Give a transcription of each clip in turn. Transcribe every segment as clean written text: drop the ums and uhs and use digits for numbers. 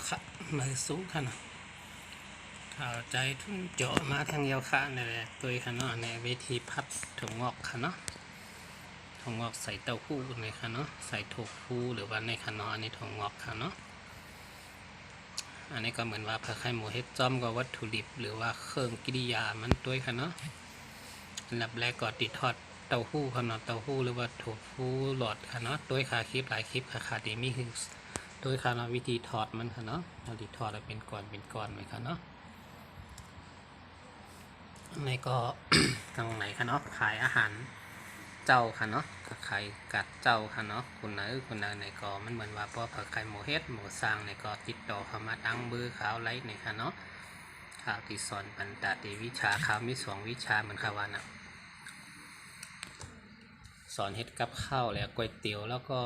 ค่ะมือสูงค่ะเนาะข่าวใจทุ่นเจาะมาทางเยาวค่ะในตัวค่ะเนาะในเวทีพับถั่วงอกค่ะเนาะถั่วงอกใส่เต้าหู้ในค่ะเนาะใส่โถฟูหรือว่าในค่ะเนาะอันนี้ถั่วงอกค่ะเนาะอันนี้ก็เหมือนว่าผัดไข่หมูเฮ็ดจ้อมกับวัตถุดิบหรือว่าเครื่องกิริยามันตัวค่ะเนาะอันดับแรกก็ติดทอดเต้าหู้ค่ะเนาะเต้าหู้หรือว่าโถฟูหลอดค่ะเนาะตัวคาคลิปหลายคลิปค่ะดีมีคือโดยค่ะเนาะวิธีถอดมันค่ะเนาะเราติดทอดแล้วเป็นก้อนไว้ค่ะเนาะในก็ ทางไหนคะเนาะขายอาหารเจ้าค่ะเนาะขายกัดเจ้าค่ะเนาะคุณนายในก็มันเหมือนว่าพอผักไข่หมูเฮ็ดหมูสร้างในก็ติดต่อเข้ามาตั้งเบอร์ข่าวไลฟ์ในค่ะเนาะข่าวที่สอนปัญตติวิชาข่าวมี2วิชาเหมือนค่ะว่านะสอนเฮ็ดกับข้าวแล้วก๋วยเตี๋ยวแล้วก็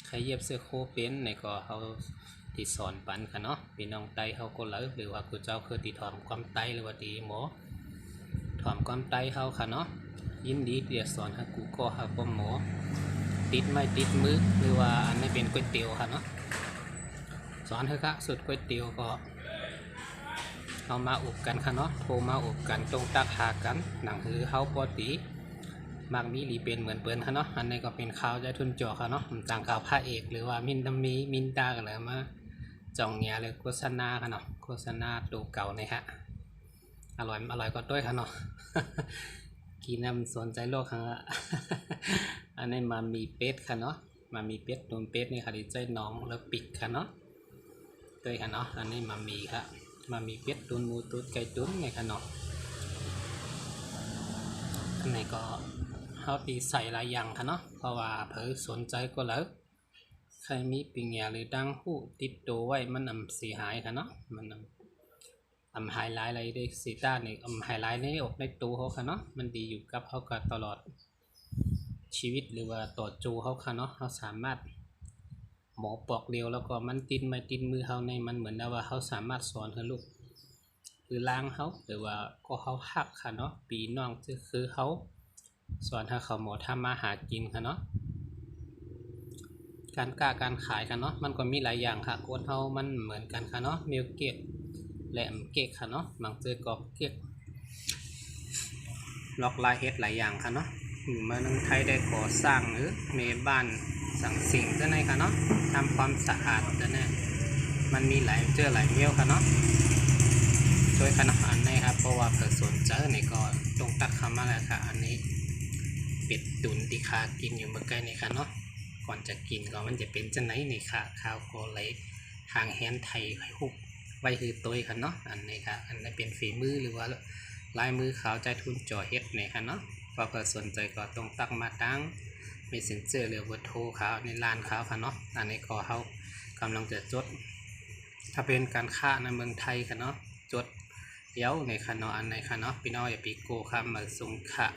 ใครเย็บเสื้อโคเป็นในก็เขาติสอนปันค่ะเนาะพี่น้องไตเขาก็เลยหรือว่าคุณเจ้าคือติถอมความไตหรือว่าตีหมอถอมความไตเขาค่ะเนาะยินดีเดี๋ยวสอนให้กูก็หาความหมอติดไม่ติดมือหรือว่าอันนี้เป็นก๋วยเตี๋ยวค่ะเนาะสอนเถอะค่ะสุดก๋วยเตี๋ยวก็เอามาอบกันค่ะเนาะโทรมาอบกันตรงตักหากันหนังคือเขาปกติมากมีหลีเป็นเหมือนเปิ้นค่ะเนาะอันนี้ก็เป็นข่าวใจทุนจ่อค่ะเนาะต่างข่าวพระเอกหรือว่ามินดามีมินตากันเลยมาจ่องเงียเลยโฆษณาค่ะเนาะโฆษณาตัวเก่าเนี่ยฮะอร่อยก็ด้วยค่ะเนาะ กินน้ำสนใจโลกค่ะ อันนี้มามีเป็ดค่ะเนาะมามีเป็ดตูนเป็ดนี่ค่ะดีใจน้องแล้วปิกค่ะเนาะด้วยค่ะเนาะอันนี้มามีค่ะมามีเป็ดตูนหมูตูนไก่ตูนไงค่ะเนาะอันนี้ก็เขาตีใส่หลายอย่างค่ะเนาะเพราะว่าเผยสนใจก็แล้วใครมีปิงแย่หรือดังหู้ติดตัวไว้มันเสียหายค่ะเนาะมันไฮไลท์อะไรได้สีต้าเนี่ยไฮไลท์ในอกในตัวเขาค่ะเนาะมันดีอยู่กับเขากันตลอดชีวิตหรือว่าต่อจูเขาค่ะเนาะเขาสามารถหมอปอกเดียวแล้วก็มันติดไม่ติดมือเขาในมันเหมือนว่าเขาสามารถสอนให้ลูกคือล้างเขาหรือว่าก็เขาหักค่ะเนาะปีน้องคือเขาสอนให้เขาหมอทำมาหากินค่ะเนาะการขายค่ะเนาะมันก็มีหลายอย่างค่ะคนเขามันเหมือนกันค่ะเนาะมิลเกตแหลมเก๊กค่ะเนาะบางเจอกอบเก๊กล็อกลายเฮ็ดหลายอย่างค่ะเนาะเมืองไทยได้ก่อสร้างหรือเมบ้านสั่งสิ่งจะไหนค่ะเนาะทำความสะอาดจะไหนมันมีหลายหลายเมี่ยวค่ะเนาะช่วยขนาดนี้ครับเพราะว่าเกิดสนใจในก็ตรงตักคำมาแล้วค่ะอันนี้เป็ดตุ๋นที่ขากินอยู่เมื่อกี้นี่ค่ะเนาะก่อนจะกินก็มันจะเป็นจะไหนนี่ค่ะข้าวโคไลทางแฮนไทยฮุบไว้คือตัวค่ะเนาะอันนี้ค่ะอันนี้เป็นฝีมือหรือว่าลายมือขาวใจทุนจ่อเฮ็ดเนี่ยค่ะเนาะพอเกิดสนใจก็ตรงตักมาตั้งมีเซ็นเซอร์หรือว่าโทรขาวในร้านขาวค่ะเนาะอันนี้ก็เขากำลังจะจดถ้าเป็นการค้าในเมืองไทยค่ะเนาะจดเดี๋ยวในค่ะเนาะอันในค่ะเนาะพี่น้องอย่าปีโก้ค่ะมาส่งค่ะ